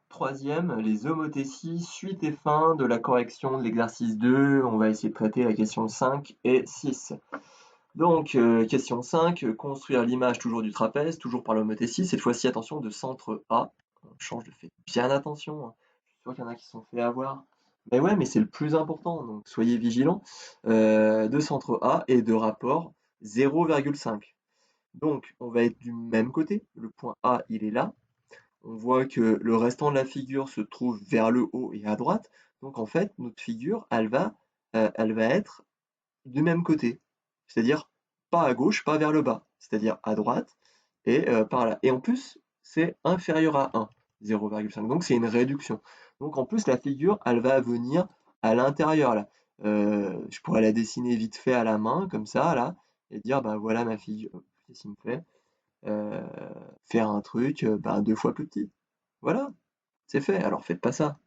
Troisième, les homothéties, suite et fin de la correction de l'exercice 2. On va essayer de traiter la question 5 et 6. Donc, question 5, construire l'image toujours du trapèze, toujours par l'homothétie, cette fois-ci, attention, de centre A. On change de fait. Bien attention, hein. Je suis sûr qu'il y en a qui se sont fait avoir. Mais ouais, mais c'est le plus important, donc soyez vigilants. De centre A et de rapport 0,5. Donc, on va être du même côté. Le point A, il est là. On voit que le restant de la figure se trouve vers le haut et à droite. Donc, en fait, notre figure, elle va être du même côté. C'est-à-dire pas à gauche, pas vers le bas. C'est-à-dire à droite et par là. Et en plus, c'est inférieur à 1, 0,5. Donc, c'est une réduction. Donc, en plus, la figure, elle va venir à l'intérieur, là. Je pourrais la dessiner vite fait à la main, comme ça, là, et dire, bah voilà ma figure. Qu'est-ce qu'il me fait? euh, Faire un truc bah, 2 fois plus petit. Voilà, c'est fait. Alors faites pas ça.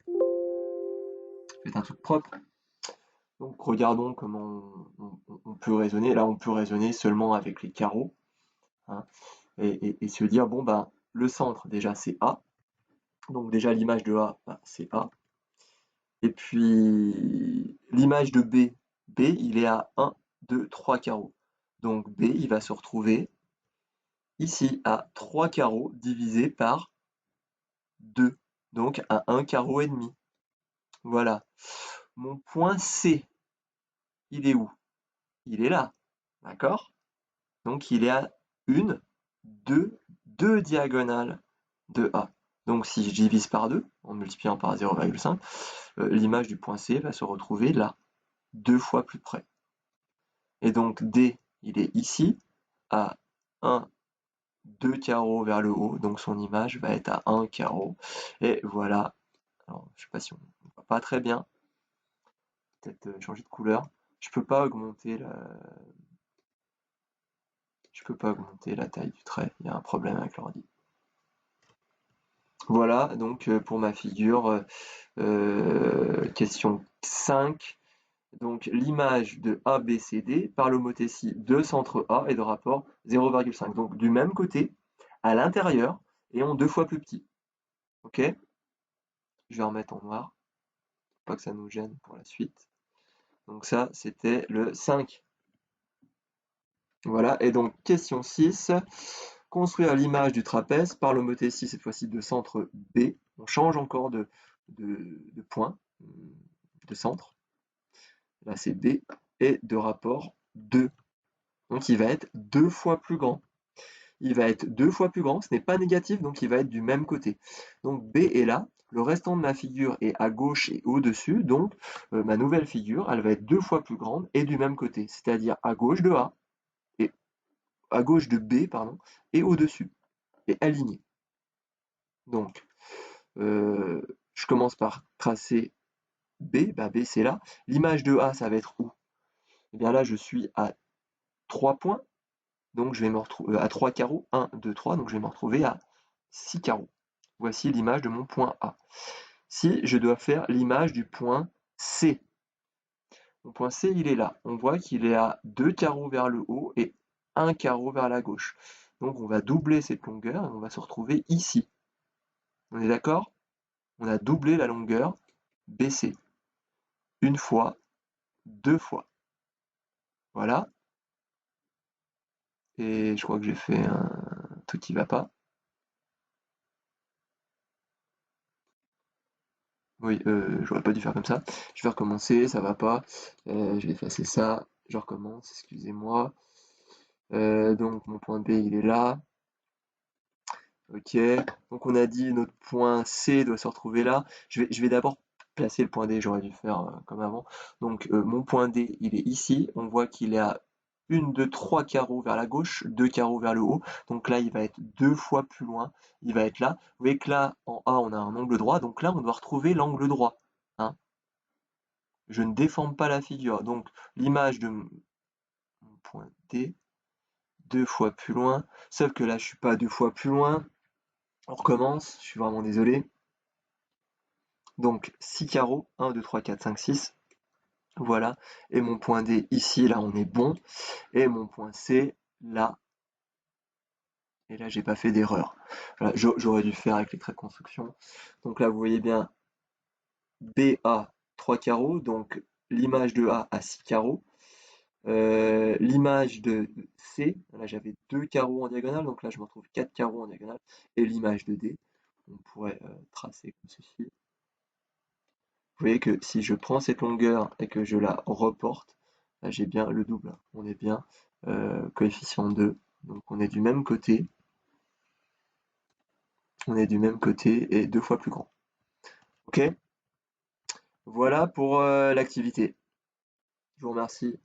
Faites un truc propre. Donc regardons comment on peut raisonner. Là, on peut raisonner seulement avec les carreaux, hein, et se dire, bon, bah, le centre, déjà, c'est A. Donc déjà, l'image de A, bah, c'est A. Et puis, l'image de B, B, il est à 1, 2, 3 carreaux. Donc B, il va se retrouver ici à 3 carreaux divisé par 2. Donc à 1 carreau et demi. Voilà. Mon point C, il est où? Il est là, d'accord? Donc il est à une, deux diagonales de A. Donc si je divise par 2, en multipliant par 0,5, l'image du point C va se retrouver là, 2 fois plus près. Et donc D, il est ici, à 1, 2 carreaux vers le haut, donc son image va être à 1 carreau. Et voilà. Alors, je sais pas si on voit pas très bien, peut-être changer de couleur. Je peux pas augmenter la taille du trait, il y a un problème avec l'ordi. Voilà donc pour ma figure, question 5. Donc l'image de ABCD par l'homothétie de centre A et de rapport 0,5. Donc du même côté, à l'intérieur, et en 2 fois plus petit. Ok? Je vais remettre en noir, pour pas que ça nous gêne pour la suite. Donc ça, c'était le 5. Voilà, et donc question 6. Construire l'image du trapèze par l'homothétie, cette fois-ci de centre B. On change encore de point, de centre. Là, c'est B. Et de rapport 2. Donc, il va être 2 fois plus grand. Il va être 2 fois plus grand. Ce n'est pas négatif, donc il va être du même côté. Donc, B est là. Le restant de ma figure est à gauche et au-dessus. Donc, ma nouvelle figure, elle va être 2 fois plus grande et du même côté. C'est-à-dire à gauche de A, et à gauche de B, pardon, et au-dessus. Et aligné. Donc, je commence par tracer B, bah B c'est là. L'image de A, ça va être où? Eh bien là, je suis à 3 points, donc je vais me retrouver à 3 carreaux, 1, 2, 3, donc je vais me retrouver à 6 carreaux. Voici l'image de mon point A. Si je dois faire l'image du point C, mon point C, il est là. On voit qu'il est à 2 carreaux vers le haut et 1 carreau vers la gauche. Donc on va doubler cette longueur et on va se retrouver ici. On est d'accord? On a doublé la longueur BC. Une fois, 2 fois. Voilà. Et je crois que j'ai fait un truc qui va pas. Oui, j'aurais pas dû faire comme ça. Je vais recommencer, ça va pas. Je vais effacer ça. Je recommence, excusez-moi. Donc mon point B, il est là. Ok. Donc on a dit notre point C doit se retrouver là. Je vais d'abord placer le point D, j'aurais dû faire comme avant. Donc mon point D, il est ici. On voit qu'il est à 1, 2, 3 carreaux vers la gauche, 2 carreaux vers le haut. Donc là, il va être 2 fois plus loin. Il va être là. Vous voyez que là, en A, on a un angle droit. Donc là, on doit retrouver l'angle droit, hein. Je ne déforme pas la figure. Donc l'image de mon point D, 2 fois plus loin. Sauf que là, je suis pas 2 fois plus loin. On recommence. Je suis vraiment désolé. Donc 6 carreaux, 1, 2, 3, 4, 5, 6. Voilà. Et mon point D ici, là, on est bon. Et mon point C, là, Et là, j'ai pas fait d'erreur. Voilà, j'aurais dû faire avec les traits de construction. Donc là, vous voyez bien BA 3 carreaux, donc l'image de A a 6 carreaux. L'image de C, là j'avais 2 carreaux en diagonale, donc là je me retrouve 4 carreaux en diagonale. Et l'image de D, on pourrait tracer comme ceci. Vous voyez que si je prends cette longueur et que je la reporte, là j'ai bien le double. On est bien coefficient 2, donc on est du même côté. On est du même côté et 2 fois plus grand. Ok? Voilà pour l'activité. Je vous remercie.